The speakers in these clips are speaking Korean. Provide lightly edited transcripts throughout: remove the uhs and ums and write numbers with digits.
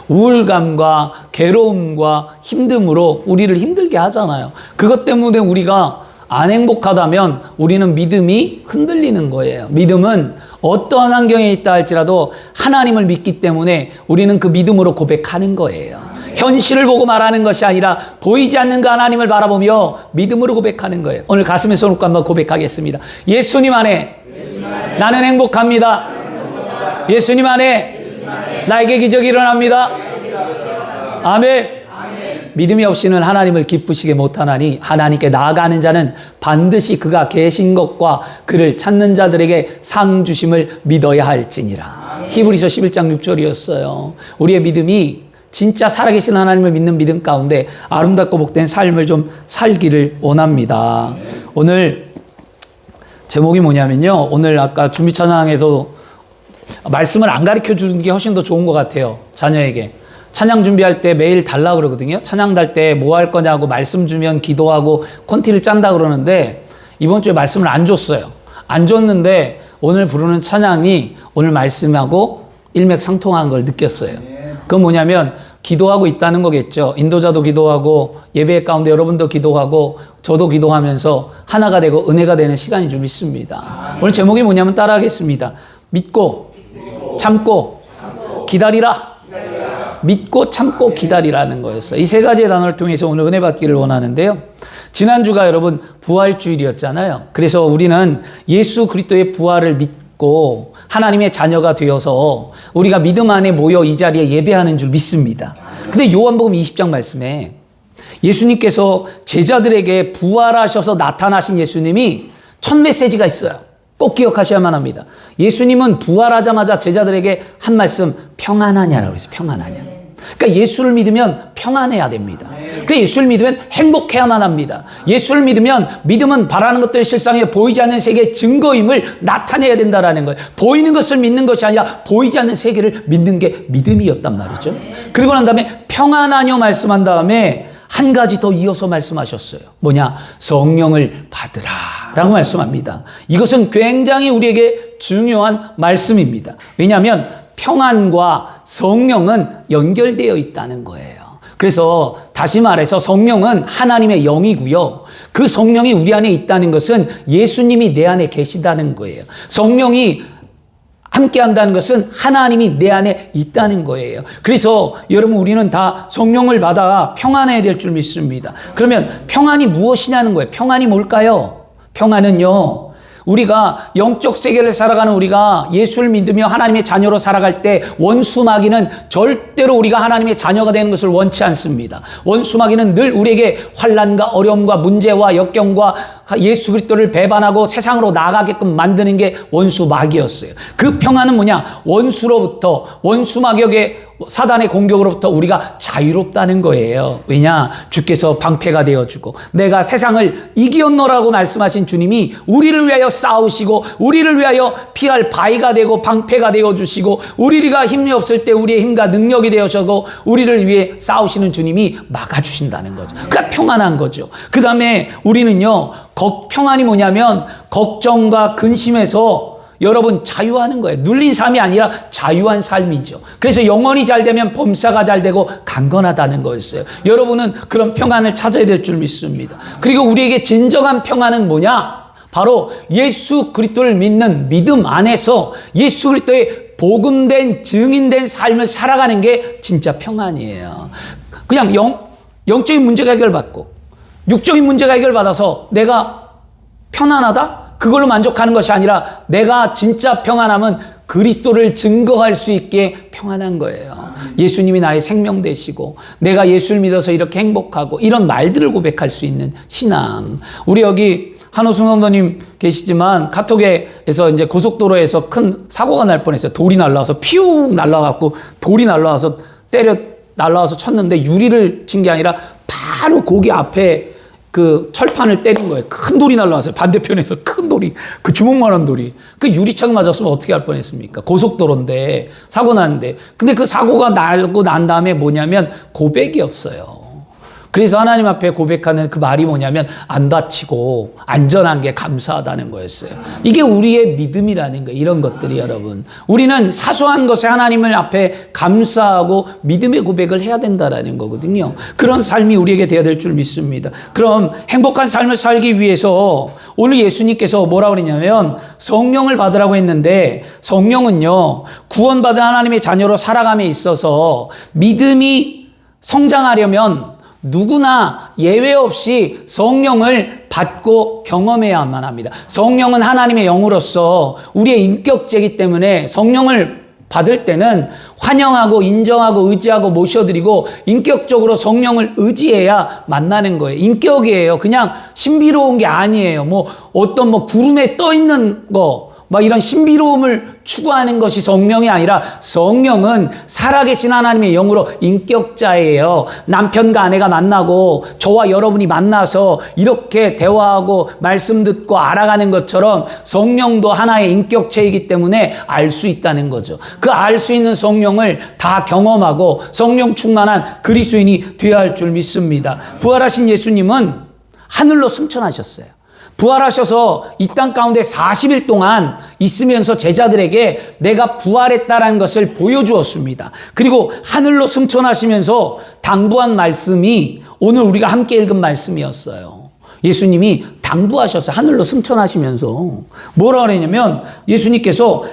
우울감과 괴로움과 힘듦으로 우리를 힘들게 하잖아요. 그것 때문에 우리가 안 행복하다면 우리는 믿음이 흔들리는 거예요. 믿음은 어떠한 환경에 있다 할지라도 하나님을 믿기 때문에 우리는 그 믿음으로 고백하는 거예요. 현실을 보고 말하는 것이 아니라 보이지 않는 그 하나님을 바라보며 믿음으로 고백하는 거예요. 오늘 가슴에 손을 얹고 한번 고백하겠습니다. 예수님 안에 나는 행복합니다. 예수님 안에 나에게 기적이 일어납니다. 아멘. 믿음이 없이는 하나님을 기쁘시게 못하나니 하나님께 나아가는 자는 반드시 그가 계신 것과 그를 찾는 자들에게 상 주심을 믿어야 할지니라. 히브리서 11장 6절이었어요. 우리의 믿음이 진짜 살아계신 하나님을 믿는 믿음 가운데 아름답고 복된 삶을 좀 살기를 원합니다. 오늘 제목이 뭐냐면요. 오늘 아까 준비 찬양에서 말씀을 안 가르쳐 주는 게 훨씬 더 좋은 것 같아요. 자녀에게. 찬양 준비할 때 매일 달라 그러거든요. 찬양 달 때 뭐 할 거냐고 말씀 주면 기도하고 콘티를 짠다 그러는데 이번 주에 말씀을 안 줬어요. 안 줬는데 오늘 부르는 찬양이 오늘 말씀하고 일맥상통한 걸 느꼈어요. 그건 뭐냐면 기도하고 있다는 거겠죠. 인도자도 기도하고 예배 가운데 여러분도 기도하고 저도 기도하면서 하나가 되고 은혜가 되는 시간인 줄 믿습니다. 오늘 제목이 뭐냐면 따라하겠습니다. 믿고 참고 기다리라. 믿고 참고 기다리라는 거였어요. 이 세 가지의 단어를 통해서 오늘 은혜 받기를 원하는데요. 지난주가 여러분 부활주일이었잖아요. 그래서 우리는 예수 그리스도의 부활을 믿고 하나님의 자녀가 되어서 우리가 믿음 안에 모여 이 자리에 예배하는 줄 믿습니다. 근데 요한복음 20장 말씀에 예수님께서 제자들에게 부활하셔서 나타나신 예수님이 첫 메시지가 있어요. 꼭 기억하셔야만 합니다. 예수님은 부활하자마자 제자들에게 한 말씀, 평안하냐라고 했어요. 평안하냐. 그러니까 예수를 믿으면 평안해야 됩니다. 그러니까 예수를 믿으면 행복해야만 합니다. 예수를 믿으면 믿음은 바라는 것들의 실상에 보이지 않는 세계의 증거임을 나타내야 된다는 거예요. 보이는 것을 믿는 것이 아니라 보이지 않는 세계를 믿는 게 믿음이었단 말이죠. 그리고 난 다음에 평안하뇨 말씀한 다음에 한 가지 더 이어서 말씀하셨어요. 뭐냐? 성령을 받으라 라고 말씀합니다. 이것은 굉장히 우리에게 중요한 말씀입니다. 왜냐하면 평안과 성령은 연결되어 있다는 거예요. 그래서 다시 말해서 성령은 하나님의 영이고요. 그 성령이 우리 안에 있다는 것은 예수님이 내 안에 계시다는 거예요. 성령이 함께 한다는 것은 하나님이 내 안에 있다는 거예요. 그래서 여러분 우리는 다 성령을 받아 평안해야 될 줄 믿습니다. 그러면 평안이 무엇이냐는 거예요. 평안이 뭘까요? 평안은요. 우리가 영적 세계를 살아가는 우리가 예수를 믿으며 하나님의 자녀로 살아갈 때 원수 마귀는 절대로 우리가 하나님의 자녀가 되는 것을 원치 않습니다. 원수 마귀는 늘 우리에게 환난과 어려움과 문제와 역경과 예수 그리스도를 배반하고 세상으로 나가게끔 만드는 게 원수 마귀였어요. 그 평안은 뭐냐? 원수로부터 원수 마귀에게 사단의 공격으로부터 우리가 자유롭다는 거예요. 왜냐? 주께서 방패가 되어주고 내가 세상을 이기었노라고 말씀하신 주님이 우리를 위하여 싸우시고 우리를 위하여 피할 바위가 되고 방패가 되어주시고 우리가 힘이 없을 때 우리의 힘과 능력이 되어주고 우리를 위해 싸우시는 주님이 막아주신다는 거죠. 그러니까 평안한 거죠. 그 다음에 우리는요. 평안이 뭐냐면 걱정과 근심에서 여러분 자유하는 거예요. 눌린 삶이 아니라 자유한 삶이죠. 그래서 영혼이 잘 되면 범사가 잘 되고 강건하다는 거였어요. 여러분은 그런 평안을 찾아야 될 줄 믿습니다. 그리고 우리에게 진정한 평안은 뭐냐? 바로 예수 그리스도를 믿는 믿음 안에서 예수 그리스도의 복음된 증인된 삶을 살아가는 게 진짜 평안이에요. 그냥 영적인 문제가 해결받고 육적인 문제가 해결받아서 내가 편안하다? 그걸로 만족하는 것이 아니라 내가 진짜 평안함은 그리스도를 증거할 수 있게 평안한 거예요. 예수님이 나의 생명 되시고 내가 예수를 믿어서 이렇게 행복하고 이런 말들을 고백할 수 있는 신앙. 우리 여기 한호승 성도님 계시지만 카톡에서 이제 고속도로에서 큰 사고가 날 뻔했어요. 돌이 날라와서 피우 날라와갖고 돌이 날라와서 날라와서 쳤는데 유리를 친 게 아니라 바로 거기 앞에 그 철판을 때린 거예요. 큰 돌이 날라왔어요. 반대편에서 큰 돌이. 그 주먹만한 돌이. 그 유리창 맞았으면 어떻게 할 뻔했습니까? 고속도로인데 사고 났는데. 근데 그 사고가 나고 난 다음에 뭐냐면 고백이었어요. 그래서 하나님 앞에 고백하는 그 말이 뭐냐면 안 다치고 안전한 게 감사하다는 거였어요. 이게 우리의 믿음이라는 거예요. 이런 것들이 여러분. 우리는 사소한 것에 하나님을 앞에 감사하고 믿음의 고백을 해야 된다라는 거거든요. 그런 삶이 우리에게 되어야 될 줄 믿습니다. 그럼 행복한 삶을 살기 위해서 오늘 예수님께서 뭐라고 그랬냐면 성령을 받으라고 했는데 성령은요 구원받은 하나님의 자녀로 살아감에 있어서 믿음이 성장하려면 누구나 예외 없이 성령을 받고 경험해야만 합니다. 성령은 하나님의 영으로서 우리의 인격체이기 때문에 성령을 받을 때는 환영하고 인정하고 의지하고 모셔드리고 인격적으로 성령을 의지해야 만나는 거예요. 인격이에요. 그냥 신비로운 게 아니에요. 어떤 구름에 떠 있는 거, 이런 신비로움을 추구하는 것이 성령이 아니라 성령은 살아계신 하나님의 영으로 인격자예요. 남편과 아내가 만나고 저와 여러분이 만나서 이렇게 대화하고 말씀 듣고 알아가는 것처럼 성령도 하나의 인격체이기 때문에 알 수 있다는 거죠. 그 알 수 있는 성령을 다 경험하고 성령 충만한 그리스도인이 되어야 할 줄 믿습니다. 부활하신 예수님은 하늘로 승천하셨어요. 부활하셔서 이 땅 가운데 40일 동안 있으면서 제자들에게 내가 부활했다라는 것을 보여주었습니다. 그리고 하늘로 승천하시면서 당부한 말씀이 오늘 우리가 함께 읽은 말씀이었어요. 예수님이 당부하셨어요. 하늘로 승천하시면서. 뭐라 그랬냐면 예수님께서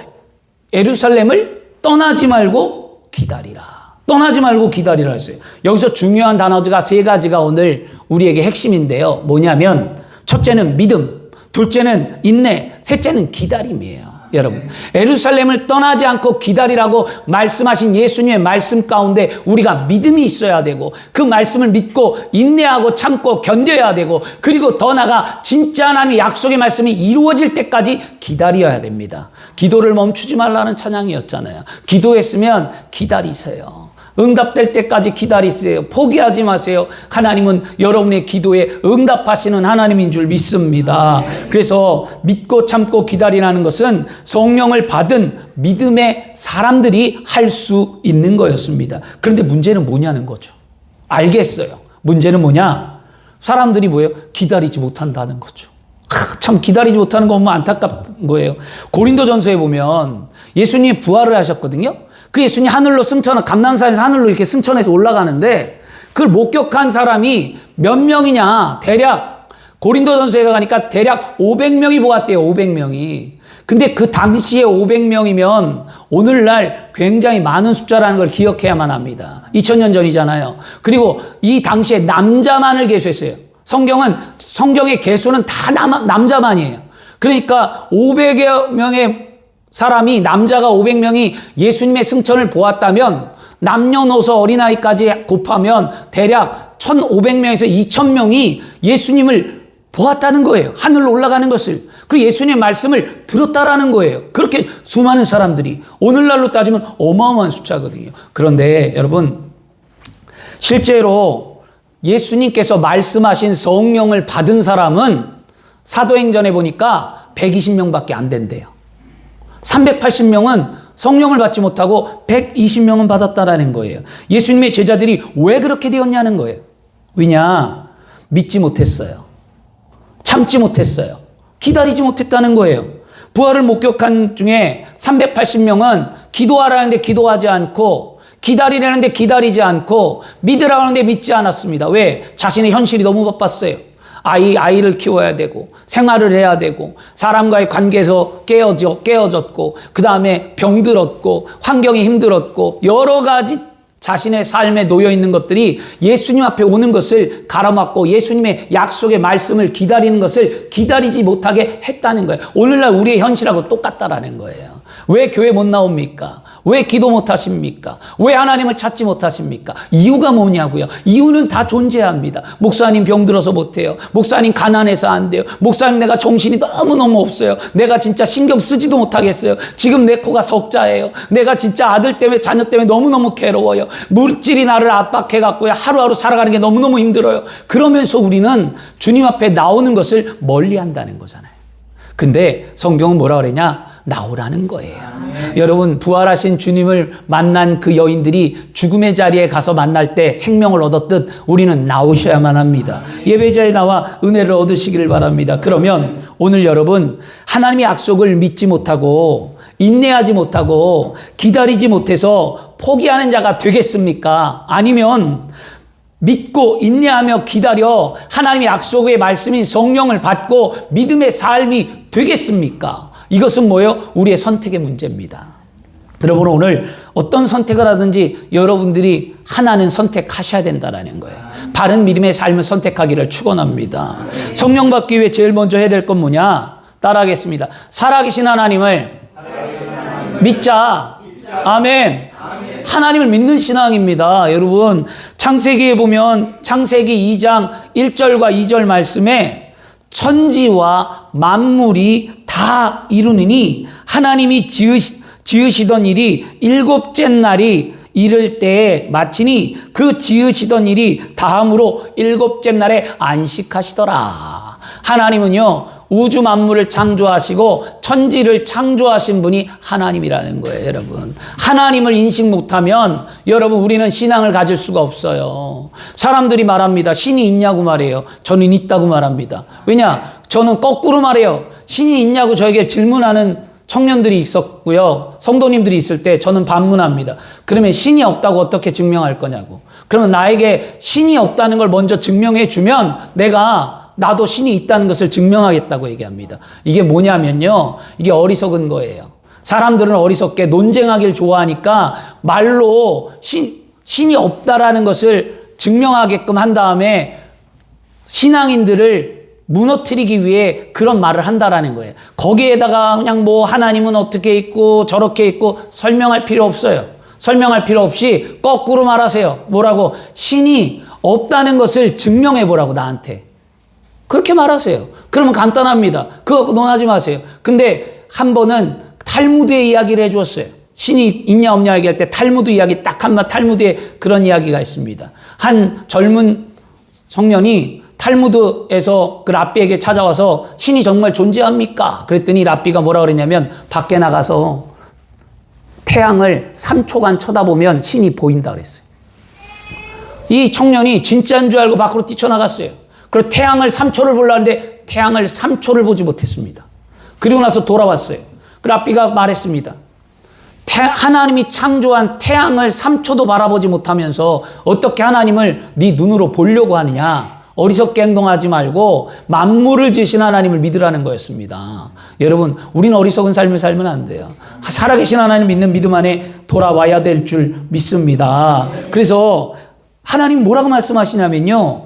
예루살렘을 떠나지 말고 기다리라. 떠나지 말고 기다리라 했어요. 여기서 중요한 단어가 세 가지가 오늘 우리에게 핵심인데요. 뭐냐면 첫째는 믿음, 둘째는 인내, 셋째는 기다림이에요. 여러분, 예루살렘을 떠나지 않고 기다리라고 말씀하신 예수님의 말씀 가운데 우리가 믿음이 있어야 되고 그 말씀을 믿고 인내하고 참고 견뎌야 되고 그리고 더 나아가 진짜 하나님의 약속의 말씀이 이루어질 때까지 기다려야 됩니다. 기도를 멈추지 말라는 찬양이었잖아요. 기도했으면 기다리세요. 응답될 때까지 기다리세요. 포기하지 마세요. 하나님은 여러분의 기도에 응답하시는 하나님인 줄 믿습니다. 그래서 믿고 참고 기다리라는 것은 성령을 받은 믿음의 사람들이 할 수 있는 거였습니다. 그런데 문제는 뭐냐는 거죠. 알겠어요. 문제는 뭐냐? 사람들이 뭐예요? 기다리지 못한다는 거죠. 참 기다리지 못하는 거 보면 안타깝은 거예요. 고린도전서에 보면 예수님이 부활을 하셨거든요. 그 예수님이 하늘로 감람산에서 하늘로 이렇게 승천해서 올라가는데 그걸 목격한 사람이 몇 명이냐? 대략 고린도전서에 가니까 대략 500명이 보았대요. 500명이. 근데 그 당시에 500명이면 오늘날 굉장히 많은 숫자라는 걸 기억해야만 합니다. 2000년 전이잖아요. 그리고 이 당시에 남자만을 계수했어요. 성경의 개수는 다 남자만이에요. 그러니까 500여 명의 사람이 남자가 500명이 예수님의 승천을 보았다면 남녀노소 어린아이까지 곱하면 대략 1500명에서 2000명이 예수님을 보았다는 거예요. 하늘로 올라가는 것을. 그리고 예수님의 말씀을 들었다라는 거예요. 그렇게 수많은 사람들이 오늘날로 따지면 어마어마한 숫자거든요. 그런데 여러분 실제로 예수님께서 말씀하신 성령을 받은 사람은 사도행전에 보니까 120명밖에 안 된대요. 380명은 성령을 받지 못하고 120명은 받았다라는 거예요. 예수님의 제자들이 왜 그렇게 되었냐는 거예요. 왜냐? 믿지 못했어요. 참지 못했어요. 기다리지 못했다는 거예요. 부활을 목격한 중에 380명은 기도하라는데 기도하지 않고 기다리라는데 기다리지 않고 믿으라고 하는데 믿지 않았습니다. 왜? 자신의 현실이 너무 바빴어요. 아이를 키워야 되고 생활을 해야 되고 사람과의 관계에서 깨어졌고 그 다음에 병들었고 환경이 힘들었고 여러 가지 자신의 삶에 놓여있는 것들이 예수님 앞에 오는 것을 가로막고 예수님의 약속의 말씀을 기다리는 것을 기다리지 못하게 했다는 거예요. 오늘날 우리의 현실하고 똑같다라는 거예요. 왜 교회 못 나옵니까? 왜 기도 못 하십니까? 왜 하나님을 찾지 못하십니까? 이유가 뭐냐고요? 이유는 다 존재합니다. 목사님 병들어서 못해요. 목사님 가난해서 안 돼요. 목사님 내가 정신이 너무너무 없어요. 내가 진짜 신경 쓰지도 못하겠어요. 지금 내 코가 석자예요. 내가 진짜 아들 때문에 자녀 때문에 너무너무 괴로워요. 물질이 나를 압박해갖고요. 하루하루 살아가는 게 너무너무 힘들어요. 그러면서 우리는 주님 앞에 나오는 것을 멀리 한다는 거잖아요. 근데 성경은 뭐라 그러냐? 나오라는 거예요. 여러분, 부활하신 주님을 만난 그 여인들이 죽음의 자리에 가서 만날 때 생명을 얻었듯 우리는 나오셔야만 합니다. 예배자에 나와 은혜를 얻으시기를 바랍니다. 그러면 오늘 여러분, 하나님의 약속을 믿지 못하고 인내하지 못하고 기다리지 못해서 포기하는 자가 되겠습니까? 아니면 믿고 인내하며 기다려 하나님의 약속의 말씀인 성령을 받고 믿음의 삶이 되겠습니까? 이것은 뭐예요? 우리의 선택의 문제입니다. 여러분, 오늘 어떤 선택을 하든지 여러분들이 하나는 선택하셔야 된다는 거예요. 바른 믿음의 삶을 선택하기를 축원합니다. 성령 받기 위해 제일 먼저 해야 될 건 뭐냐? 따라하겠습니다. 살아계신 하나님을 믿자. 아멘. 하나님을 믿는 신앙입니다. 여러분, 창세기에 보면 창세기 2장 1절과 2절 말씀에 천지와 만물이 다 이루느니 하나님이 지으시던 일이 일곱째 날이 이를 때에 마치니 그 지으시던 일이 다음으로 일곱째 날에 안식하시더라. 하나님은요, 우주 만물을 창조하시고 천지를 창조하신 분이 하나님이라는 거예요, 여러분. 하나님을 인식 못하면 여러분, 우리는 신앙을 가질 수가 없어요. 사람들이 말합니다. 신이 있냐고 말해요. 저는 있다고 말합니다. 왜냐? 저는 거꾸로 말해요. 신이 있냐고 저에게 질문하는 청년들이 있었고요. 성도님들이 있을 때 저는 반문합니다. 그러면 신이 없다고 어떻게 증명할 거냐고. 그러면 나에게 신이 없다는 걸 먼저 증명해 주면 나도 신이 있다는 것을 증명하겠다고 얘기합니다. 이게 뭐냐면요, 이게 어리석은 거예요. 사람들은 어리석게 논쟁하길 좋아하니까 말로 신이 없다라는 것을 증명하게끔 한 다음에 신앙인들을 무너뜨리기 위해 그런 말을 한다라는 거예요. 거기에다가 그냥 뭐 하나님은 어떻게 있고 저렇게 있고 설명할 필요 없어요. 설명할 필요 없이 거꾸로 말하세요. 뭐라고? 신이 없다는 것을 증명해 보라고, 나한테. 그렇게 말하세요. 그러면 간단합니다. 그거 논하지 마세요. 근데 한 번은 탈무드의 이야기를 해주었어요. 신이 있냐 없냐 얘기할 때 탈무드 이야기 딱 한마 탈무드에 그런 이야기가 있습니다. 한 젊은 청년이 탈무드에서 그 랍비에게 찾아와서 신이 정말 존재합니까? 그랬더니 랍비가 뭐라 그랬냐면 밖에 나가서 태양을 3초간 쳐다보면 신이 보인다 그랬어요. 이 청년이 진짜인 줄 알고 밖으로 뛰쳐나갔어요. 그리고 태양을 3초를 보려는데 태양을 3초를 보지 못했습니다. 그리고 나서 돌아왔어요. 그 랍비가 말했습니다. 하나님이 창조한 태양을 3초도 바라보지 못하면서 어떻게 하나님을 네 눈으로 보려고 하느냐. 어리석게 행동하지 말고 만물을 지으신 하나님을 믿으라는 거였습니다. 여러분, 우리는 어리석은 삶을 살면 안 돼요. 살아계신 하나님 믿는 믿음 안에 돌아와야 될 줄 믿습니다. 그래서 하나님 뭐라고 말씀하시냐면요,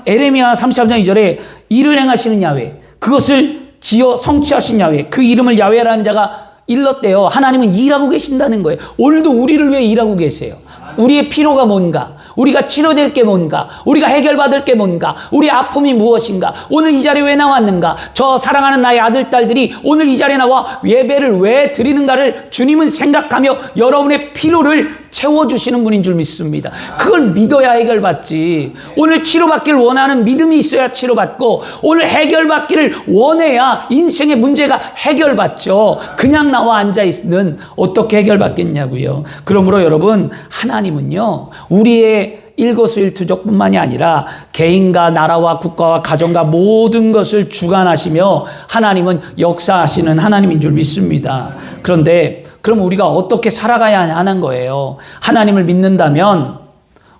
에레미야 33장 2절에 일을 행하시는 야훼, 그것을 지어 성취하신 야훼, 그 이름을 야훼라는 자가 일렀대요. 하나님은 일하고 계신다는 거예요. 오늘도 우리를 위해 일하고 계세요. 우리의 필요가 뭔가, 우리가 치료될 게 뭔가, 우리가 해결받을 게 뭔가, 우리 아픔이 무엇인가, 오늘 이 자리에 왜 나왔는가, 저 사랑하는 나의 아들, 딸들이 오늘 이 자리에 나와 예배를 왜 드리는가를 주님은 생각하며 여러분의 필요를 채워주시는 분인 줄 믿습니다. 그걸 믿어야 해결받지. 오늘 치료받기를 원하는 믿음이 있어야 치료받고, 오늘 해결받기를 원해야 인생의 문제가 해결받죠. 그냥 나와 앉아있는 어떻게 해결받겠냐고요. 그러므로 여러분, 하나님은요, 우리의 일거수일투족뿐만이 아니라 개인과 나라와 국가와 가정과 모든 것을 주관하시며 하나님은 역사하시는 하나님인 줄 믿습니다. 그런데 그럼 우리가 어떻게 살아가야 하는 거예요? 하나님을 믿는다면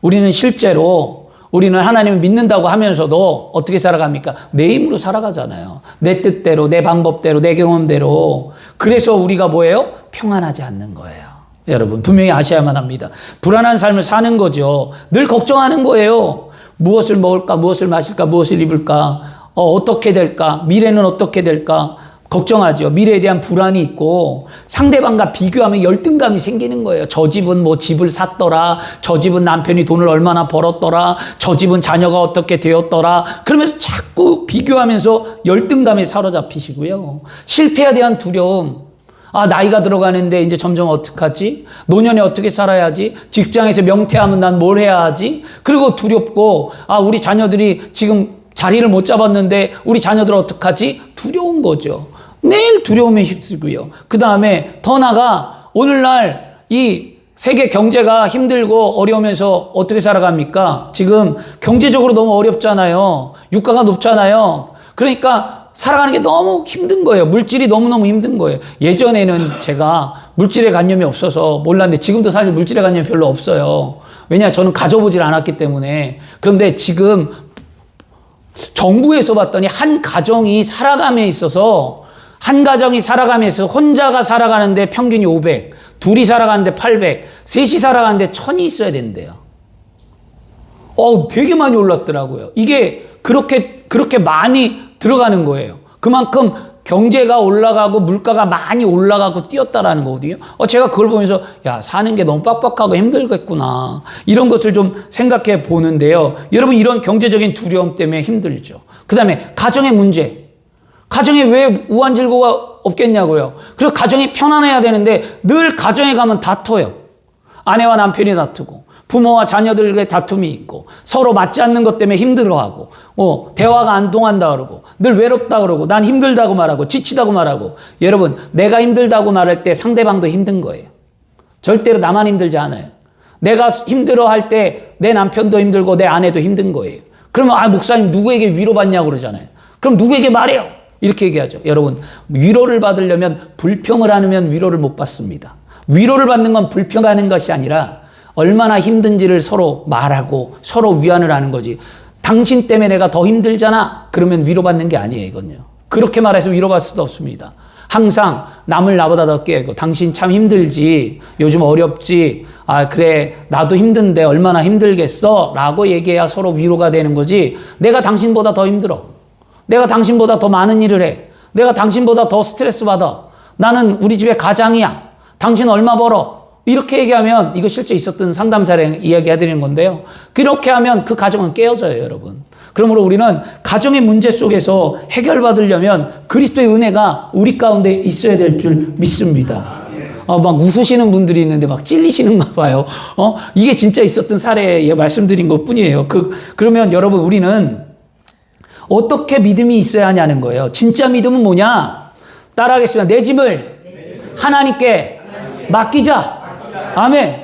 우리는 실제로 우리는 하나님을 믿는다고 하면서도 어떻게 살아갑니까? 내 힘으로 살아가잖아요. 내 뜻대로, 내 방법대로, 내 경험대로. 그래서 우리가 뭐예요? 평안하지 않는 거예요. 여러분, 분명히 아셔야만 합니다. 불안한 삶을 사는 거죠. 늘 걱정하는 거예요. 무엇을 먹을까, 무엇을 마실까, 무엇을 입을까, 어떻게 될까, 미래는 어떻게 될까, 걱정하죠. 미래에 대한 불안이 있고 상대방과 비교하면 열등감이 생기는 거예요. 저 집은 뭐 집을 샀더라, 저 집은 남편이 돈을 얼마나 벌었더라, 저 집은 자녀가 어떻게 되었더라, 그러면서 자꾸 비교하면서 열등감에 사로잡히시고요. 실패에 대한 두려움, 나이가 들어가는데 이제 점점 어떡하지? 노년에 어떻게 살아야지? 직장에서 명퇴하면 난 뭘 해야 하지? 그리고 두렵고, 우리 자녀들이 지금 자리를 못 잡았는데 우리 자녀들 어떡하지? 두려운 거죠. 매일 두려움에 휩쓸고요. 그 다음에 더 나아가 오늘날 이 세계 경제가 힘들고 어려우면서 어떻게 살아갑니까? 지금 경제적으로 너무 어렵잖아요. 유가가 높잖아요. 그러니까 살아가는 게 너무 힘든 거예요. 물질이 너무너무 힘든 거예요. 예전에는 제가 물질의 관념이 없어서 몰랐는데 지금도 사실 물질의 관념이 별로 없어요. 왜냐? 저는 가져보질 않았기 때문에. 그런데 지금 정부에서 봤더니 한 가정이 살아감에 있어서 한 가정이 살아가면서 혼자가 살아가는데 평균이 500, 둘이 살아가는데 800, 셋이 살아가는데 1000이 있어야 된대요. 되게 많이 올랐더라고요. 이게 그렇게 많이 들어가는 거예요. 그만큼 경제가 올라가고 물가가 많이 올라가고 뛰었다라는 거거든요. 제가 그걸 보면서 사는 게 너무 빡빡하고 힘들겠구나. 이런 것을 좀 생각해 보는데요. 여러분 이런 경제적인 두려움 때문에 힘들죠. 그 다음에 가정의 문제. 가정에 왜 우한 질고가 없겠냐고요. 그래서 가정이 편안해야 되는데 늘 가정에 가면 다퉈요. 아내와 남편이 다투고 부모와 자녀들의 다툼이 있고 서로 맞지 않는 것 때문에 힘들어하고 대화가 안 통한다 그러고 늘 외롭다 그러고 난 힘들다고 말하고 지치다고 말하고. 여러분 내가 힘들다고 말할 때 상대방도 힘든 거예요. 절대로 나만 힘들지 않아요. 내가 힘들어할 때 내 남편도 힘들고 내 아내도 힘든 거예요. 그러면 목사님 누구에게 위로받냐고 그러잖아요. 그럼 누구에게 말해요? 이렇게 얘기하죠. 여러분 위로를 받으려면 불평을 하면 위로를 못 받습니다. 위로를 받는 건 불평하는 것이 아니라 얼마나 힘든지를 서로 말하고 서로 위안을 하는 거지. 당신 때문에 내가 더 힘들잖아. 그러면 위로받는 게 아니에요. 이건요. 그렇게 말해서 위로받을 수도 없습니다. 항상 남을 나보다 더 깨고 당신 참 힘들지. 요즘 어렵지. 그래 나도 힘든데 얼마나 힘들겠어. 라고 얘기해야 서로 위로가 되는 거지. 내가 당신보다 더 힘들어. 내가 당신보다 더 많은 일을 해. 내가 당신보다 더 스트레스 받아. 나는 우리 집의 가장이야. 당신 얼마 벌어. 이렇게 얘기하면 이거 실제 있었던 상담 사례 이야기해드리는 건데요. 그렇게 하면 그 가정은 깨어져요, 여러분. 그러므로 우리는 가정의 문제 속에서 해결받으려면 그리스도의 은혜가 우리 가운데 있어야 될 줄 믿습니다. 막 웃으시는 분들이 있는데 막 찔리시는가 봐요. 이게 진짜 있었던 사례에 말씀드린 것 뿐이에요. 그러면 여러분 우리는 어떻게 믿음이 있어야 하냐는 거예요. 진짜 믿음은 뭐냐? 따라하겠습니다. 내 짐을 하나님께 맡기자. 아멘.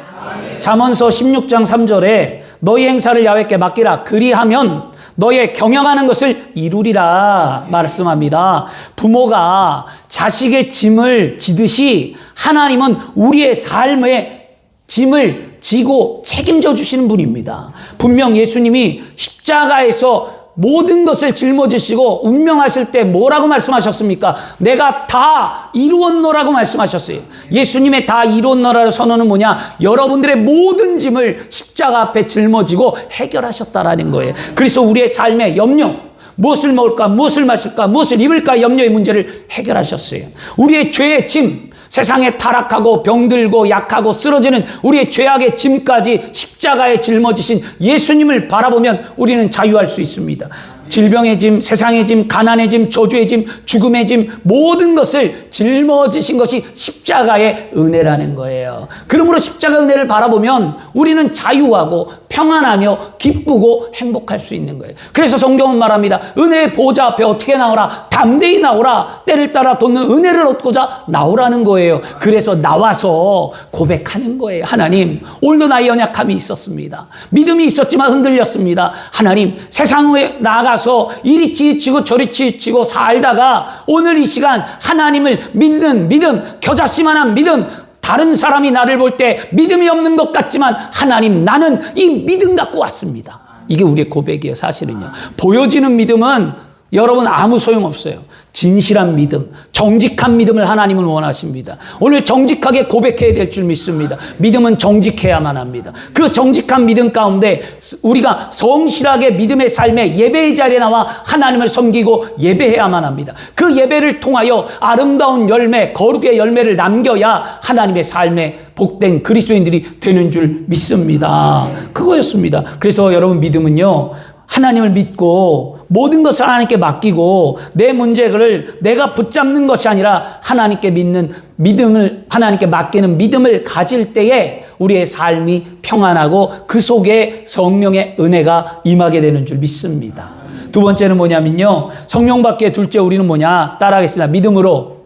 잠언서 16장 3절에 너희 행사를 야훼께 맡기라. 그리하면 너의 경영하는 것을 이루리라 말씀합니다. 부모가 자식의 짐을 지듯이 하나님은 우리의 삶의 짐을 지고 책임져 주시는 분입니다. 분명 예수님이 십자가에서 모든 것을 짊어지시고 운명하실 때 뭐라고 말씀하셨습니까? 내가 다 이루었노라고 말씀하셨어요. 예수님의 다 이루었노라는 선언은 뭐냐? 여러분들의 모든 짐을 십자가 앞에 짊어지고 해결하셨다라는 거예요. 그래서 우리의 삶의 염려, 무엇을 먹을까, 무엇을 마실까, 무엇을 입을까 염려의 문제를 해결하셨어요. 우리의 죄의 짐, 세상에 타락하고 병들고 약하고 쓰러지는 우리의 죄악의 짐까지 십자가에 짊어지신 예수님을 바라보면 우리는 자유할 수 있습니다. 질병의 짐, 세상의 짐, 가난의 짐, 저주의 짐, 죽음의 짐 모든 것을 짊어지신 것이 십자가의 은혜라는 거예요. 그러므로 십자가 은혜를 바라보면 우리는 자유하고 평안하며 기쁘고 행복할 수 있는 거예요. 그래서 성경은 말합니다. 은혜의 보좌 앞에 어떻게 나오라? 담대히 나오라. 때를 따라 돋는 은혜를 얻고자 나오라는 거예요. 그래서 나와서 고백하는 거예요. 하나님, 오늘도 나의 연약함이 있었습니다. 믿음이 있었지만 흔들렸습니다. 하나님, 세상 후에 나아가서 이리 치우치고 저리 치우치고 살다가 오늘 이 시간 하나님을 믿는 믿음, 겨자씨만한 믿음, 다른 사람이 나를 볼 때 믿음이 없는 것 같지만 하나님 나는 이 믿음 갖고 왔습니다. 이게 우리의 고백이에요. 사실은요. 보여지는 믿음은 여러분 아무 소용없어요. 진실한 믿음, 정직한 믿음을 하나님은 원하십니다. 오늘 정직하게 고백해야 될 줄 믿습니다. 믿음은 정직해야만 합니다. 그 정직한 믿음 가운데 우리가 성실하게 믿음의 삶에 예배의 자리에 나와 하나님을 섬기고 예배해야만 합니다. 그 예배를 통하여 아름다운 열매, 거룩의 열매를 남겨야 하나님의 삶에 복된 그리스도인들이 되는 줄 믿습니다. 그거였습니다. 그래서 여러분 믿음은요, 하나님을 믿고 모든 것을 하나님께 맡기고 내 문제를 내가 붙잡는 것이 아니라 하나님께 믿는 믿음을, 하나님께 맡기는 믿음을 가질 때에 우리의 삶이 평안하고 그 속에 성령의 은혜가 임하게 되는 줄 믿습니다. 두 번째는 뭐냐면요. 성령밖에 둘째 우리는 뭐냐? 따라하겠습니다. 믿음으로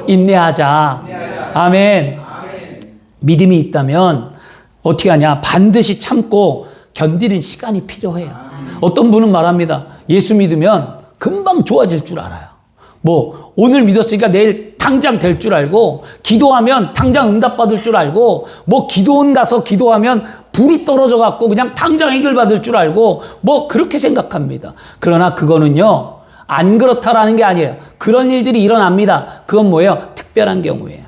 인내하자. 아멘. 믿음이 있다면 어떻게 하냐? 반드시 참고 견디는 시간이 필요해요. 어떤 분은 말합니다. 예수 믿으면 금방 좋아질 줄 알아요. 뭐 오늘 믿었으니까 내일 당장 될 줄 알고, 기도하면 당장 응답받을 줄 알고, 뭐 기도원 가서 기도하면 불이 떨어져 갖고 그냥 당장 해결받을 줄 알고, 뭐 그렇게 생각합니다. 그러나 그거는요, 안 그렇다라는 게 아니에요. 그런 일들이 일어납니다. 그건 뭐예요? 특별한 경우예요.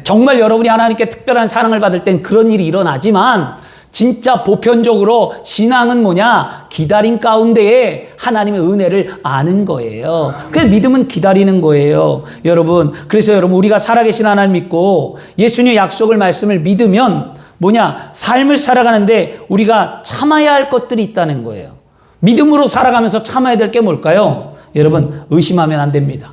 정말 여러분이 하나님께 특별한 사랑을 받을 땐 그런 일이 일어나지만, 진짜 보편적으로 신앙은 뭐냐? 기다림 가운데에 하나님의 은혜를 아는 거예요. 그래서 믿음은 기다리는 거예요. 여러분, 그래서 여러분, 우리가 살아계신 하나님 믿고 예수님의 약속을 말씀을 믿으면 뭐냐? 삶을 살아가는데 우리가 참아야 할 것들이 있다는 거예요. 믿음으로 살아가면서 참아야 될 게 뭘까요? 여러분, 의심하면 안 됩니다.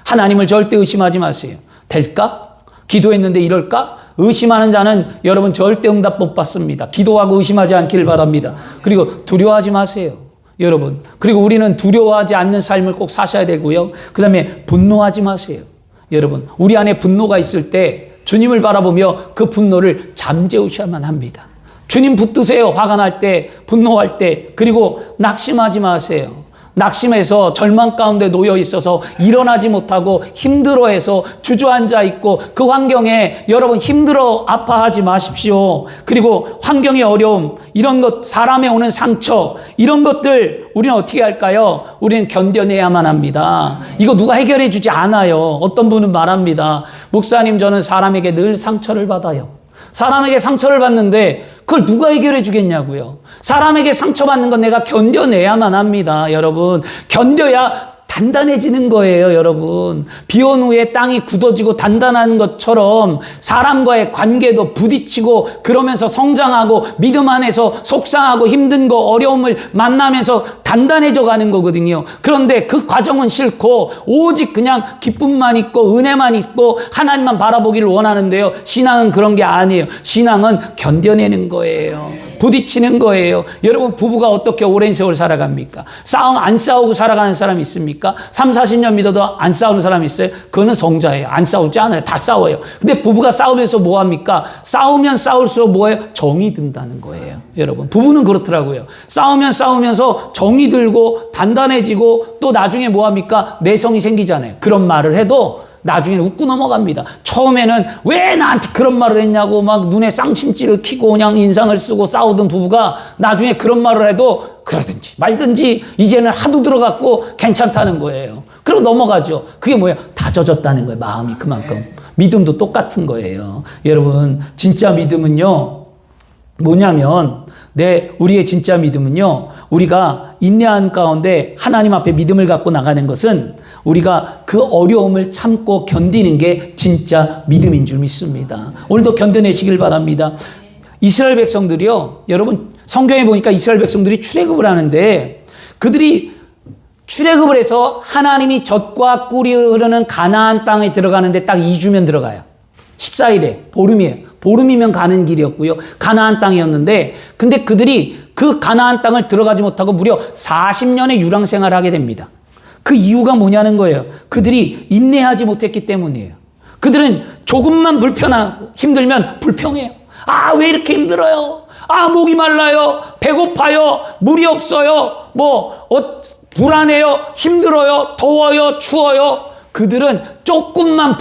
하나님을 절대 의심하지 마세요. 될까? 기도했는데 이럴까? 의심하는 자는 여러분 절대 응답 못 받습니다. 기도하고 의심하지 않기를 바랍니다. 그리고 두려워하지 마세요. 여러분. 그리고 우리는 두려워하지 않는 삶을 꼭 사셔야 되고요. 그 다음에 분노하지 마세요. 여러분. 우리 안에 분노가 있을 때 주님을 바라보며 그 분노를 잠재우셔야만 합니다. 주님 붙드세요. 화가 날 때, 분노할 때. 그리고 낙심하지 마세요. 낙심해서 절망 가운데 놓여 있어서 일어나지 못하고 힘들어해서 주저앉아 있고 그 환경에 여러분 힘들어 아파하지 마십시오. 그리고 환경의 어려움, 이런 것, 사람에 오는 상처, 이런 것들 우리는 어떻게 할까요? 우리는 견뎌내야만 합니다. 이거 누가 해결해 주지 않아요. 어떤 분은 말합니다. 목사님, 저는 사람에게 늘 상처를 받아요. 사람에게 상처를 받는데 그걸 누가 해결해 주겠냐고요. 사람에게 상처받는 건 내가 견뎌내야만 합니다. 여러분, 견뎌야 단단해지는 거예요. 여러분, 비 온 후에 땅이 굳어지고 단단한 것처럼 사람과의 관계도 부딪히고 그러면서 성장하고 믿음 안에서 속상하고 힘든 거, 어려움을 만나면서 단단해져 가는 거거든요. 그런데 그 과정은 싫고 오직 그냥 기쁨만 있고 은혜만 있고 하나님만 바라보기를 원하는데요. 신앙은 그런 게 아니에요. 신앙은 견뎌내는 거예요. 부딪히는 거예요. 여러분, 부부가 어떻게 오랜 세월 살아갑니까? 안 싸우고 살아가는 사람 있습니까? 3, 40년 믿어도 안 싸우는 사람 있어요? 그거는 성자예요. 안 싸우지 않아요. 다 싸워요. 근데 부부가 싸우면서 뭐 합니까? 싸우면 싸울수록 뭐예요? 정이 든다는 거예요. 여러분, 부부는 그렇더라고요. 싸우면 싸우면서 정이 들고 단단해지고 또 나중에 뭐 합니까? 내성이 생기잖아요. 그런 말을 해도 나중에는 웃고 넘어갑니다. 처음에는 왜 나한테 그런 말을 했냐고 막 눈에 쌍심지를 키고 그냥 인상을 쓰고 싸우던 부부가 나중에 그런 말을 해도 그러든지 말든지 이제는 하도 들어갔고 괜찮다는 거예요. 그리고 넘어가죠. 그게 뭐예요? 다져졌다는 거예요. 마음이 그만큼. 믿음도 똑같은 거예요. 여러분, 진짜 믿음은요, 뭐냐면 우리의 진짜 믿음은요, 우리가 인내한 가운데 하나님 앞에 믿음을 갖고 나가는 것은 우리가 그 어려움을 참고 견디는 게 진짜 믿음인 줄 믿습니다. 오늘도 견뎌내시길 바랍니다. 이스라엘 백성들이요, 여러분 성경에 보니까 이스라엘 백성들이 출애굽을 하는데 그들이 출애굽을 해서 하나님이 젖과 꿀이 흐르는 가나안 땅에 들어가는데 딱 2주면 들어가요. 14일에 보름이에요. 보름이면 가는 길이었고요. 가나안 땅이었는데 근데 그들이 그 가나안 땅을 들어가지 못하고 무려 40년의 유랑 생활을 하게 됩니다. 그 이유가 뭐냐는 거예요. 그들이 인내하지 못했기 때문이에요. 그들은 조금만 힘들면 불평해요. 아, 왜 이렇게 힘들어요? 아, 목이 말라요. 배고파요. 물이 없어요. 불안해요. 힘들어요. 더워요. 추워요. 그들은 조금만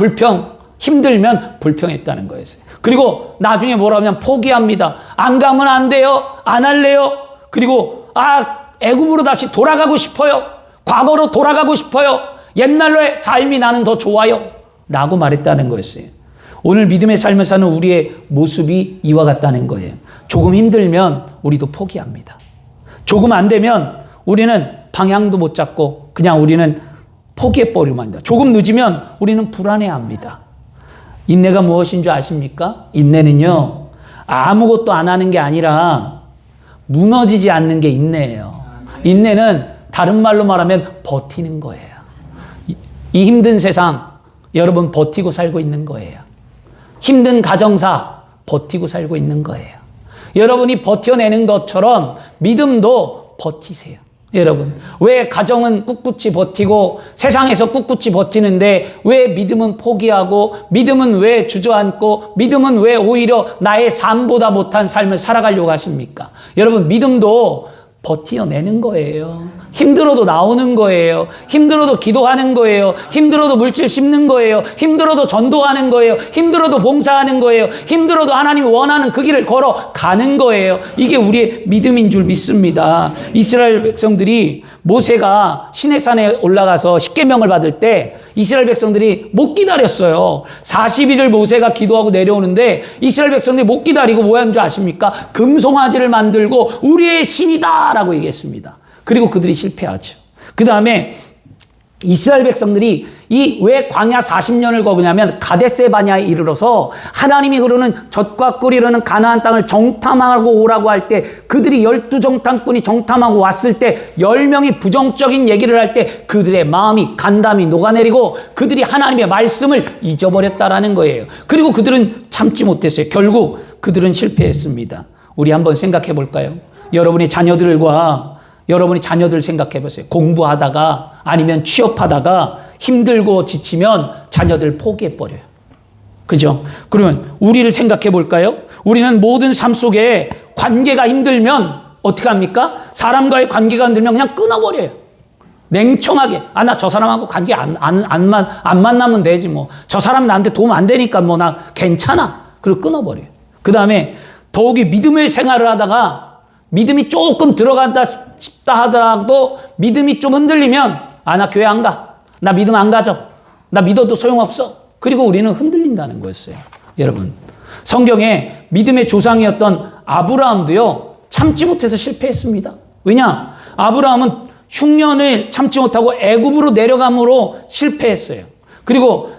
힘들면 불평했다는 거였어요. 그리고 나중에 뭐라면 포기합니다. 안 가면 안 돼요. 안 할래요. 그리고 애굽으로 다시 돌아가고 싶어요. 과거로 돌아가고 싶어요. 옛날로의 삶이 나는 더 좋아요. 라고 말했다는 거였어요. 오늘 믿음의 삶을 사는 우리의 모습이 이와 같다는 거예요. 조금 힘들면 우리도 포기합니다. 조금 안 되면 우리는 방향도 못 잡고 그냥 우리는 포기해버리고 합니다. 조금 늦으면 우리는 불안해합니다. 인내가 무엇인 줄 아십니까? 인내는요, 아무것도 안 하는 게 아니라 무너지지 않는 게 인내예요. 인내는 다른 말로 말하면 버티는 거예요. 이 힘든 세상, 여러분 버티고 살고 있는 거예요. 힘든 가정사, 버티고 살고 있는 거예요. 여러분이 버텨내는 것처럼 믿음도 버티세요. 여러분, 왜 가정은 꿋꿋이 버티고 세상에서 꿋꿋이 버티는데 왜 믿음은 포기하고 믿음은 왜 주저앉고 믿음은 왜 오히려 나의 삶보다 못한 삶을 살아가려고 하십니까? 여러분, 믿음도 버텨내는 거예요. 힘들어도 나오는 거예요. 힘들어도 기도하는 거예요. 힘들어도 물질 심는 거예요. 힘들어도 전도하는 거예요. 힘들어도 봉사하는 거예요. 힘들어도 하나님이 원하는 그 길을 걸어가는 거예요. 이게 우리의 믿음인 줄 믿습니다. 이스라엘 백성들이 모세가 시내산에 올라가서 십계명을 받을 때 이스라엘 백성들이 못 기다렸어요. 40일을 모세가 기도하고 내려오는데 이스라엘 백성들이 못 기다리고 뭐 하는 줄 아십니까? 금송아지를 만들고 우리의 신이다 라고 얘기했습니다. 그리고 그들이 실패하죠. 그 다음에 이스라엘 백성들이 왜 광야 40년을 거부냐면 가데스바냐에 이르러서 하나님이 그러는 젖과 꿀이 흐르는 가나안 땅을 정탐하고 오라고 할 때 그들이 12정탐꾼이 정탐하고 왔을 때 10명이 부정적인 얘기를 할 때 그들의 마음이 간담이 녹아내리고 그들이 하나님의 말씀을 잊어버렸다라는 거예요. 그리고 그들은 참지 못했어요. 결국 그들은 실패했습니다. 우리 한번 생각해 볼까요? 여러분이 자녀들 생각해 보세요. 공부하다가 아니면 취업하다가 힘들고 지치면 자녀들 포기해 버려요. 그죠? 그러면 우리를 생각해 볼까요? 우리는 모든 삶 속에 관계가 힘들면 어떻게 합니까? 사람과의 관계가 힘들면 그냥 끊어버려요. 냉청하게. 나 저 사람하고 관계 안 만나면 되지 뭐. 저 사람 나한테 도움 안 되니까 뭐 나 괜찮아. 그리고 끊어버려요. 그 다음에 더욱이 믿음의 생활을 하다가 믿음이 조금 들어간다 싶다 하더라도 믿음이 좀 흔들리면 나 교회 안 가. 나 믿음 안 가져. 나 믿어도 소용없어. 그리고 우리는 흔들린다는 거였어요. 여러분, 성경에 믿음의 조상이었던 아브라함도요, 참지 못해서 실패했습니다. 왜냐? 아브라함은 흉년을 참지 못하고 애굽으로 내려감으로 실패했어요. 그리고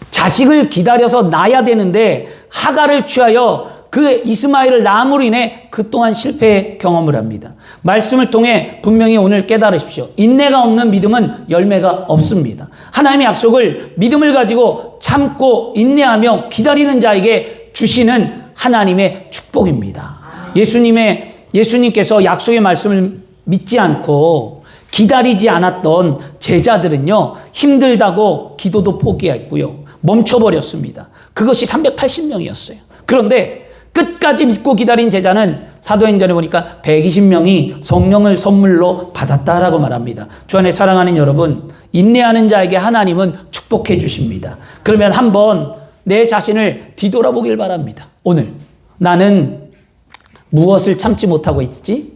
자식을 기다려서 낳아야 되는데 하갈을 취하여 그 이스마엘을 낳음으로 인해 그 또한 실패의 경험을 합니다. 말씀을 통해 분명히 오늘 깨달으십시오. 인내가 없는 믿음은 열매가 없습니다. 하나님의 약속을 믿음을 가지고 참고 인내하며 기다리는 자에게 주시는 하나님의 축복입니다. 예수님께서 약속의 말씀을 믿지 않고 기다리지 않았던 제자들은요, 힘들다고 기도도 포기했고요, 멈춰버렸습니다. 그것이 380명이었어요. 그런데 끝까지 믿고 기다린 제자는 사도행전에 보니까 120명이 성령을 선물로 받았다라고 말합니다. 주 안에 사랑하는 여러분, 인내하는 자에게 하나님은 축복해 주십니다. 그러면 한번 내 자신을 뒤돌아보길 바랍니다. 오늘 나는 무엇을 참지 못하고 있지?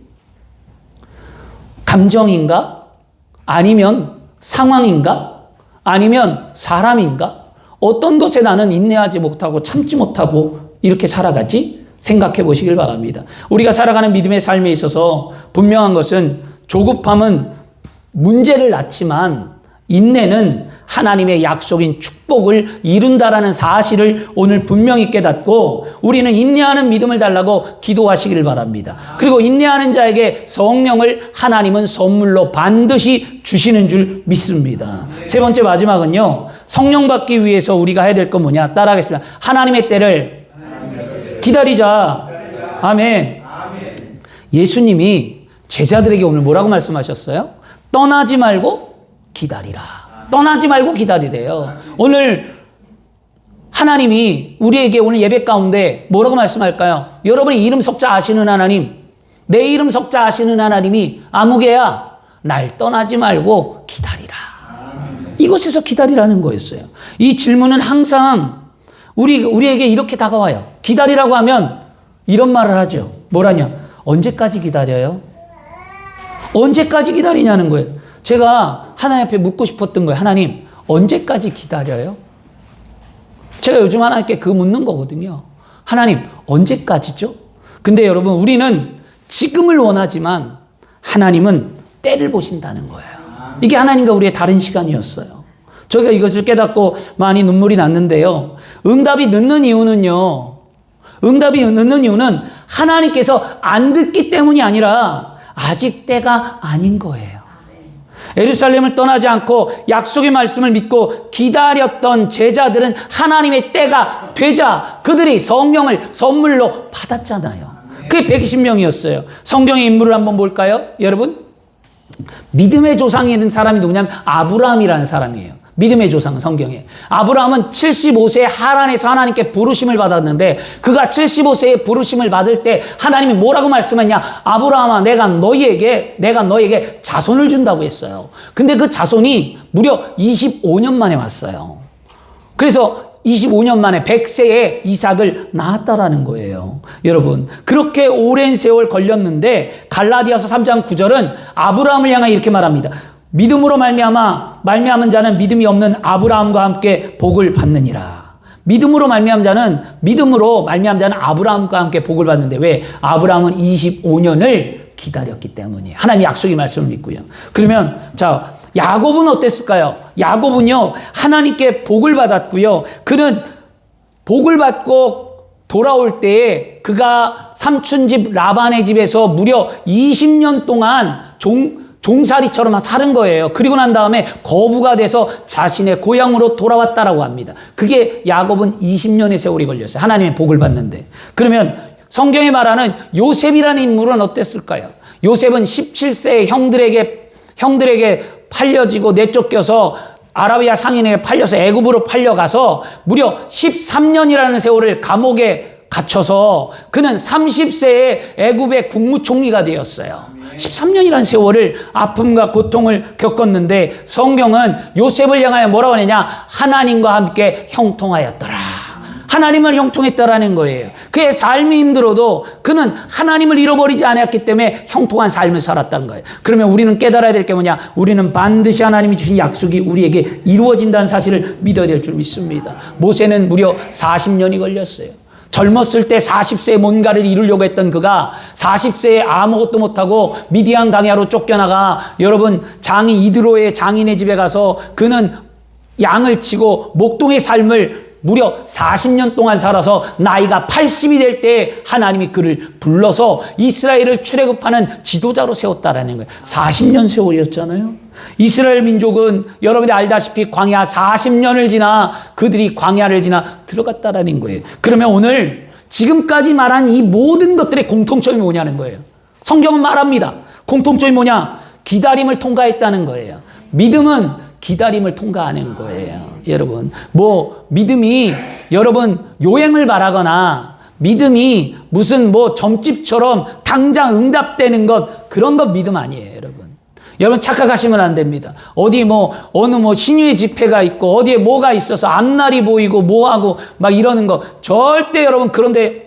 감정인가? 아니면 상황인가? 아니면 사람인가? 어떤 것에 나는 인내하지 못하고 참지 못하고 이렇게 살아가지? 생각해 보시길 바랍니다. 우리가 살아가는 믿음의 삶에 있어서 분명한 것은 조급함은 문제를 낳지만 인내는 하나님의 약속인 축복을 이룬다라는 사실을 오늘 분명히 깨닫고 우리는 인내하는 믿음을 달라고 기도하시길 바랍니다. 그리고 인내하는 자에게 성령을 하나님은 선물로 반드시 주시는 줄 믿습니다. 세 번째 마지막은요, 성령 받기 위해서 우리가 해야 될 건 뭐냐? 따라하겠습니다. 하나님의 때를 기다리자. 아멘. 예수님이 제자들에게 오늘 뭐라고 말씀하셨어요? 떠나지 말고 기다리라. 떠나지 말고 기다리래요. 오늘 하나님이 우리에게 오늘 예배 가운데 뭐라고 말씀할까요? 여러분이 이름 석자 아시는 하나님, 내 이름 석자 아시는 하나님이 아무개야, 날 떠나지 말고 기다리라. 이곳에서 기다리라는 거였어요. 이 질문은 항상 우리에게 이렇게 다가와요. 기다리라고 하면 이런 말을 하죠. 뭐라냐? 언제까지 기다려요? 언제까지 기다리냐는 거예요. 제가 하나님 앞에 묻고 싶었던 거예요. 하나님, 언제까지 기다려요? 제가 요즘 하나님께 그거 묻는 거거든요. 하나님, 언제까지죠? 근데 여러분, 우리는 지금을 원하지만 하나님은 때를 보신다는 거예요. 이게 하나님과 우리의 다른 시간이었어요. 저희가 이것을 깨닫고 많이 눈물이 났는데요. 응답이 늦는 이유는 하나님께서 안 듣기 때문이 아니라 아직 때가 아닌 거예요. 예루살렘을 떠나지 않고 약속의 말씀을 믿고 기다렸던 제자들은 하나님의 때가 되자 그들이 성령을 선물로 받았잖아요. 그게 120명이었어요. 성경의 인물을 한번 볼까요? 여러분, 믿음의 조상이 있는 사람이 누구냐면 아브라함이라는 사람이에요. 믿음의 조상은 성경에. 아브라함은 75세에 하란에서 하나님께 부르심을 받았는데 그가 75세에 부르심을 받을 때 하나님이 뭐라고 말씀했냐? 아브라함아, 내가 너희에게 자손을 준다고 했어요. 근데 그 자손이 무려 25년 만에 왔어요. 그래서 25년 만에 100세에 이삭을 낳았다라는 거예요. 여러분, 그렇게 오랜 세월 걸렸는데 갈라디아서 3장 9절은 아브라함을 향하여 이렇게 말합니다. 믿음으로 말미암은 자는 믿음이 없는 아브라함과 함께 복을 받느니라. 믿음으로 말미암은 자는 아브라함과 함께 복을 받는데 왜? 아브라함은 25년을 기다렸기 때문이에요. 하나님의 약속의 말씀을 믿고요. 그러면 자, 야곱은 어땠을까요? 야곱은요, 하나님께 복을 받았고요. 그는 복을 받고 돌아올 때에 그가 삼촌집 라반의 집에서 무려 20년 동안 종살이처럼 사는 거예요. 그리고 난 다음에 거부가 돼서 자신의 고향으로 돌아왔다라고 합니다. 그게 야곱은 20년의 세월이 걸렸어요. 하나님의 복을 받는데. 그러면 성경이 말하는 요셉이라는 인물은 어땠을까요? 요셉은 17세에 형들에게 팔려지고 내쫓겨서 아라비아 상인에게 팔려서 애굽으로 팔려가서 무려 13년이라는 세월을 감옥에 갇혀서 그는 30세에 애굽의 국무총리가 되었어요. 13년이라는 세월을 아픔과 고통을 겪었는데 성경은 요셉을 향하여 뭐라고 하느냐? 하나님과 함께 형통하였더라. 하나님을 형통했다라는 거예요. 그의 삶이 힘들어도 그는 하나님을 잃어버리지 않았기 때문에 형통한 삶을 살았다는 거예요. 그러면 우리는 깨달아야 될 게 뭐냐? 우리는 반드시 하나님이 주신 약속이 우리에게 이루어진다는 사실을 믿어야 될 줄 믿습니다. 모세는 무려 40년이 걸렸어요. 젊었을 때 40세에 뭔가를 이루려고 했던 그가 40세에 아무것도 못하고 미디안 광야로 쫓겨나가 여러분 장인 이드로의 장인의 집에 가서 그는 양을 치고 목동의 삶을 무려 40년 동안 살아서 나이가 80이 될 때 하나님이 그를 불러서 이스라엘을 출애굽하는 지도자로 세웠다라는 거예요. 40년 세월이었잖아요. 이스라엘 민족은 여러분이 알다시피 광야 40년을 지나 그들이 광야를 지나 들어갔다라는 거예요. 그러면 오늘 지금까지 말한 이 모든 것들의 공통점이 뭐냐는 거예요. 성경은 말합니다. 공통점이 뭐냐? 기다림을 통과했다는 거예요. 믿음은 기다림을 통과하는 거예요. 여러분, 믿음이 여러분 요행을 바라거나 믿음이 무슨 점집처럼 당장 응답되는 것, 그런 것 믿음 아니에요, 여러분. 여러분 착각하시면 안 됩니다. 어디 어느 신유의 집회가 있고 어디에 뭐가 있어서 앞날이 보이고 뭐하고 막 이러는 거 절대 여러분 그런데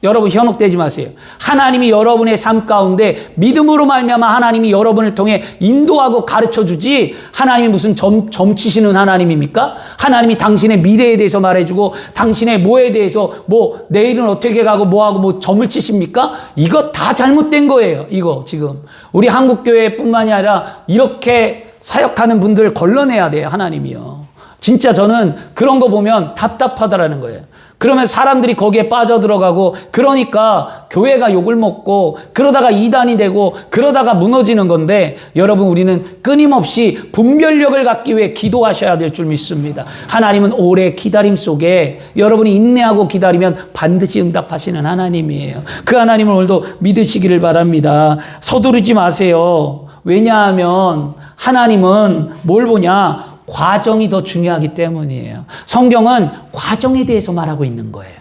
여러분 현혹되지 마세요. 하나님이 여러분의 삶 가운데 믿음으로 말미암아 하나님이 여러분을 통해 인도하고 가르쳐주지 하나님이 무슨 점치시는 하나님입니까? 하나님이 당신의 미래에 대해서 말해주고 당신의 뭐에 대해서 내일은 어떻게 가고 뭐하고 점을 치십니까? 이거 다 잘못된 거예요. 이거 지금 우리 한국교회뿐만이 아니라 이렇게 사역하는 분들 걸러내야 돼요. 하나님이요. 진짜 저는 그런 거 보면 답답하다라는 거예요. 그러면 사람들이 거기에 빠져들어가고 그러니까 교회가 욕을 먹고 그러다가 이단이 되고 그러다가 무너지는 건데 여러분 우리는 끊임없이 분별력을 갖기 위해 기도하셔야 될 줄 믿습니다. 하나님은 오래 기다림 속에 여러분이 인내하고 기다리면 반드시 응답하시는 하나님이에요. 그 하나님을 오늘도 믿으시기를 바랍니다. 서두르지 마세요. 왜냐하면 하나님은 뭘 보냐? 과정이 더 중요하기 때문이에요. 성경은 과정에 대해서 말하고 있는 거예요.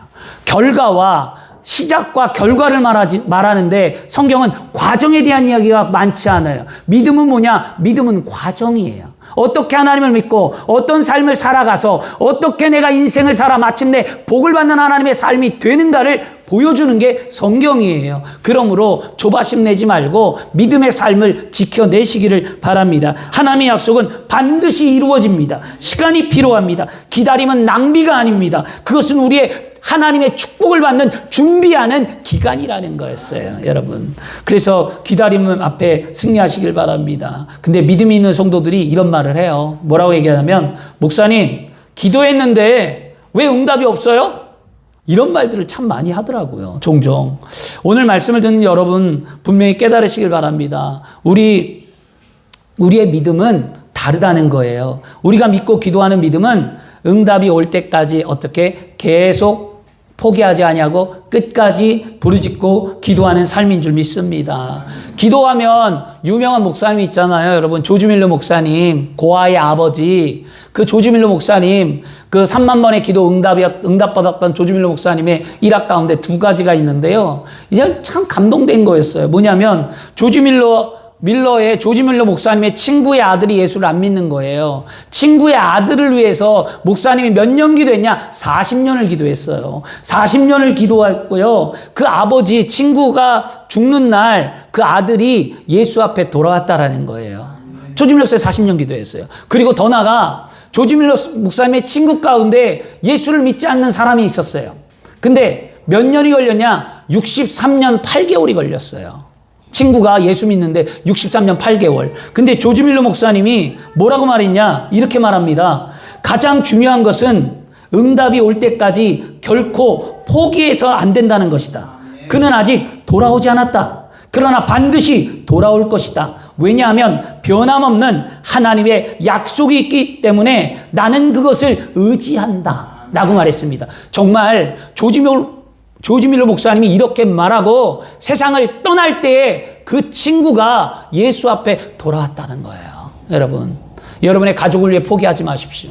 결과와 시작과 결과를 말하는데 성경은 과정에 대한 이야기가 많지 않아요. 믿음은 뭐냐? 믿음은 과정이에요. 어떻게 하나님을 믿고 어떤 삶을 살아가서 어떻게 내가 인생을 살아 마침내 복을 받는 하나님의 삶이 되는가를 보여주는 게 성경이에요. 그러므로 조바심 내지 말고 믿음의 삶을 지켜내시기를 바랍니다. 하나님의 약속은 반드시 이루어집니다. 시간이 필요합니다. 기다림은 낭비가 아닙니다. 그것은 우리의 하나님의 축복을 받는 준비하는 기간이라는 거였어요, 여러분. 그래서 기다림 앞에 승리하시길 바랍니다. 근데 믿음이 있는 성도들이 이런 말을 해요. 뭐라고 얘기하냐면, 목사님, 기도했는데 왜 응답이 없어요? 이런 말들을 참 많이 하더라고요, 종종. 오늘 말씀을 듣는 여러분 분명히 깨달으시길 바랍니다. 우리의 믿음은 다르다는 거예요. 우리가 믿고 기도하는 믿음은 응답이 올 때까지 어떻게 계속 포기하지 아니하고 끝까지 부르짖고 기도하는 삶인 줄 믿습니다. 기도하면 유명한 목사님 있잖아요. 여러분, 조지 밀러 목사님, 고아의 아버지. 그 조지 밀러 목사님, 그 3만 번의 기도 응답받았던 조지 밀러 목사님의 일학 가운데 두 가지가 있는데요. 이제 참 감동된 거였어요. 뭐냐면 조지 밀러 목사님의 친구의 아들이 예수를 안 믿는 거예요. 친구의 아들을 위해서 목사님이 몇 년 기도했냐? 40년을 기도했어요. 40년을 기도했고요. 그 아버지, 친구가 죽는 날 그 아들이 예수 앞에 돌아왔다라는 거예요. 조지 밀러 목사님 40년 기도했어요. 그리고 더 나아가 조지 밀러 목사님의 친구 가운데 예수를 믿지 않는 사람이 있었어요. 근데 몇 년이 걸렸냐? 63년 8개월이 걸렸어요. 친구가 예수 믿는데 63년 8개월. 근데 조지 밀러 목사님이 뭐라고 말했냐? 이렇게 말합니다. 가장 중요한 것은 응답이 올 때까지 결코 포기해서 안 된다는 것이다. 그는 아직 돌아오지 않았다. 그러나 반드시 돌아올 것이다. 왜냐하면 변함없는 하나님의 약속이 있기 때문에 나는 그것을 의지한다. 라고 말했습니다. 정말 조지 밀러 목사님이 이렇게 말하고 세상을 떠날 때에 그 친구가 예수 앞에 돌아왔다는 거예요. 여러분의 가족을 위해 포기하지 마십시오.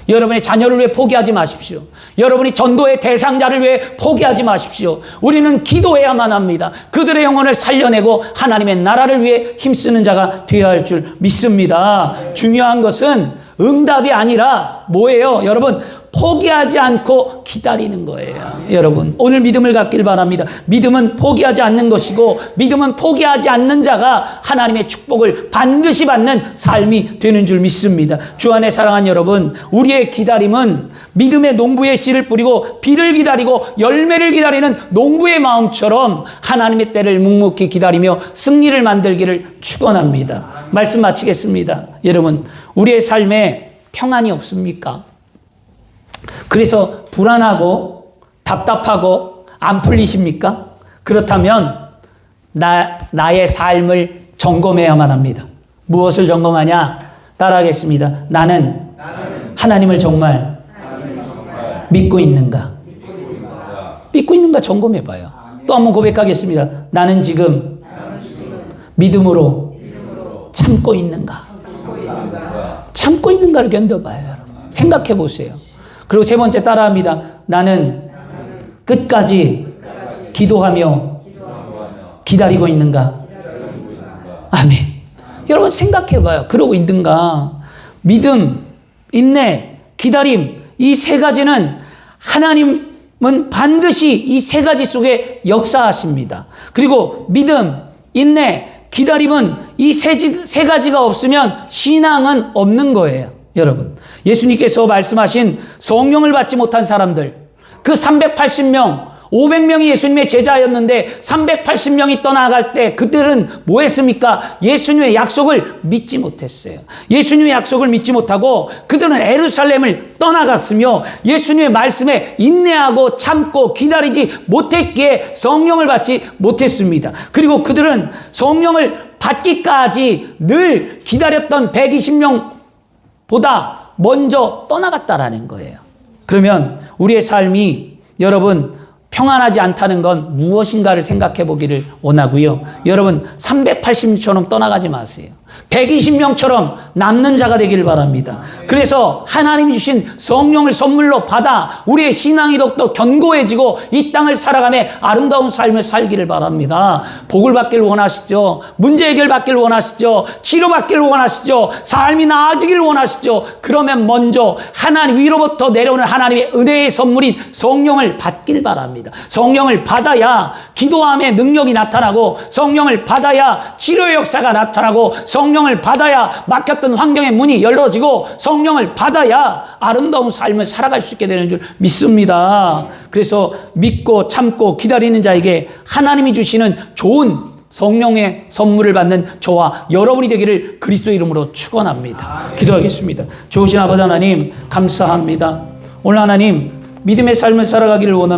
여러분의 자녀를 위해 포기하지 마십시오. 여러분이 전도의 대상자를 위해 포기하지 마십시오. 우리는 기도해야만 합니다. 그들의 영혼을 살려내고 하나님의 나라를 위해 힘쓰는 자가 되어야 할 줄 믿습니다. 중요한 것은 응답이 아니라 뭐예요? 여러분, 포기하지 않고 기다리는 거예요. 여러분, 오늘 믿음을 갖길 바랍니다. 믿음은 포기하지 않는 것이고 믿음은 포기하지 않는 자가 하나님의 축복을 반드시 받는 삶이 되는 줄 믿습니다. 주 안에 사랑하는 여러분, 우리의 기다림은 믿음의 농부의 씨를 뿌리고 비를 기다리고 열매를 기다리는 농부의 마음처럼 하나님의 때를 묵묵히 기다리며 승리를 만들기를 축원합니다. 말씀 마치겠습니다. 여러분, 우리의 삶에 평안이 없습니까? 그래서 불안하고 답답하고 안 풀리십니까? 그렇다면 나의 삶을 점검해야만 합니다. 무엇을 점검하냐? 따라하겠습니다. 나는 하나님을 정말 믿고 있는가? 믿고 있는가 점검해봐요. 또 한번 고백하겠습니다. 나는 지금 믿음으로 참고 있는가? 참고 있는가를 견뎌봐요. 여러분. 생각해보세요. 그리고 세 번째 따라합니다. 나는 끝까지 기도하며 기다리고 있는가? 아멘. 여러분 생각해봐요. 그러고 있는가? 믿음, 인내, 기다림, 이 세 가지는 하나님은 반드시 이 세 가지 속에 역사하십니다. 그리고 믿음, 인내, 기다림은 이 세 가지가 없으면 신앙은 없는 거예요. 여러분, 예수님께서 말씀하신 성령을 받지 못한 사람들, 그 380명, 500명이 예수님의 제자였는데 380명이 떠나갈 때 그들은 뭐 했습니까? 예수님의 약속을 믿지 못했어요. 예수님의 약속을 믿지 못하고 그들은 예루살렘을 떠나갔으며 예수님의 말씀에 인내하고 참고 기다리지 못했기에 성령을 받지 못했습니다. 그리고 그들은 성령을 받기까지 늘 기다렸던 120명보다 먼저 떠나갔다라는 거예요. 그러면 우리의 삶이 여러분 평안하지 않다는 건 무엇인가를 생각해 보기를 원하고요. 여러분 380명처럼 떠나가지 마세요. 120명처럼 남는 자가 되기를 바랍니다. 그래서 하나님이 주신 성령을 선물로 받아 우리의 신앙이 더욱더 견고해지고 이 땅을 살아가며 아름다운 삶을 살기를 바랍니다. 복을 받기를 원하시죠? 문제 해결 받기를 원하시죠? 치료 받기를 원하시죠? 삶이 나아지기를 원하시죠? 그러면 먼저 하나님 위로부터 내려오는 하나님의 은혜의 선물인 성령을 받기를 바랍니다. 성령을 받아야 기도함의 능력이 나타나고 성령을 받아야 치료의 역사가 나타나고 성령을 받아야 막혔던 환경의 문이 열어지고 성령을 받아야 아름다운 삶을 살아갈 수 있게 되는 줄 믿습니다. 그래서 믿고 참고 기다리는 자에게 하나님이 주시는 좋은 성령의 선물을 받는 저와 여러분이 되기를 그리스도 이름으로 축원합니다. 기도하겠습니다. 좋으신 아버지 하나님 감사합니다. 오늘 하나님 믿음의 삶을 살아가기를 원합니다.